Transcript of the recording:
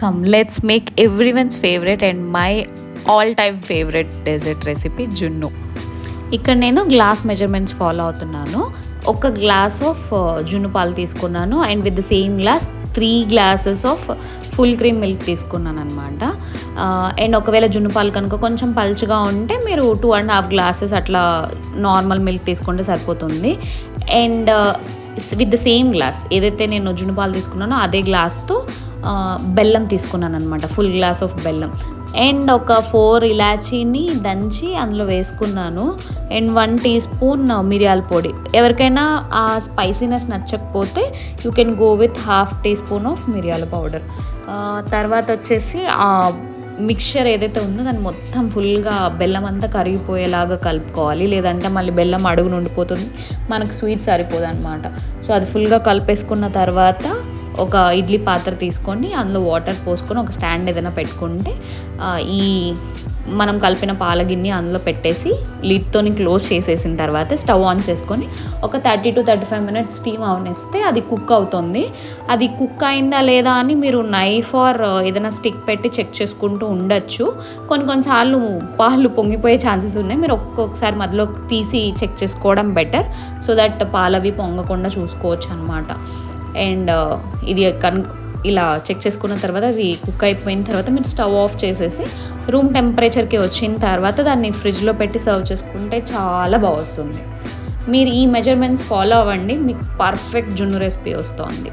Come, let's make everyone's favorite and my all-time favorite dessert recipe, జున్ను. ఇక్కడ నేను glass measurements follow అవుతున్నాను. ఒక గ్లాస్ ఆఫ్ జున్ను పాలు తీసుకున్నాను and with the same glass 3 glasses of full cream milk తీసుకున్నాను అనమాట. అండ్ ఒకవేళ జున్ను పాలు కనుక కొంచెం పల్చగా ఉంటే మీరు 2.5 glasses అట్లా నార్మల్ మిల్క్ తీసుకుంటే సరిపోతుంది. And with the same glass ఏదైతే నేను జున్ను పాలు తీసుకున్నానో అదే గ్లాస్తో బెల్లం తీసుకున్నాను అనమాట, ఫుల్ గ్లాస్ ఆఫ్ బెల్లం. అండ్ ఒక 4 ఇలాచీని దంచి అందులో వేసుకున్నాను. అండ్ 1 teaspoon మిరియాల పొడి. ఎవరికైనా ఆ స్పైసీనెస్ నచ్చకపోతే you can go with 1/2 teaspoon of మిరియాల పౌడర్. తర్వాత వచ్చేసి ఆ మిక్చర్ ఏదైతే ఉందో దాన్ని మొత్తం ఫుల్గా బెల్లం అంతా కరిగిపోయేలాగా కలుపుకోవాలి, లేదంటే మళ్ళీ బెల్లం అడుగున ఉండిపోతుంది, మనకు స్వీట్ సరిపోదు అనమాట. సో అది ఫుల్గా కలిపేసుకున్న తర్వాత ఒక ఇడ్లీ పాత్ర తీసుకొని అందులో వాటర్ పోసుకొని ఒక స్టాండ్ ఏదైనా పెట్టుకుంటే ఈ మనం కలిపిన పాల గిన్నె అందులో పెట్టేసి లిడ్తోని క్లోజ్ చేసేసిన తర్వాత స్టవ్ ఆన్ చేసుకొని ఒక 30 to 35 minutes స్టీమ్ అవనిస్తే అది కుక్ అవుతుంది. అది కుక్ అయిందా లేదా అని మీరు నైఫ్ ఆర్ ఏదైనా స్టిక్ పెట్టి చెక్ చేసుకుంటూ ఉండొచ్చు. కొన్నిసార్లు పాలు పొంగిపోయే ఛాన్సెస్ ఉన్నాయి, మీరు ఒక్కొక్కసారి మధ్యలో తీసి చెక్ చేసుకోవడం బెటర్, సో దట్ పాలవి పొంగకుండా చూసుకోవచ్చు అనమాట. అండ్ ఇది ఇలా చెక్ చేసుకున్న తర్వాత అది కుక్ అయిపోయిన తర్వాత మీరు స్టవ్ ఆఫ్ చేసేసి రూమ్ టెంపరేచర్కి వచ్చిన తర్వాత దాన్ని ఫ్రిడ్జ్లో పెట్టి సర్వ్ చేసుకుంటే చాలా బాగా వస్తుంది. మీరు ఈ మెజర్మెంట్స్ ఫాలో అవ్వండి, మీకు పర్ఫెక్ట్ జున్ను రెసిపీ వస్తుంది.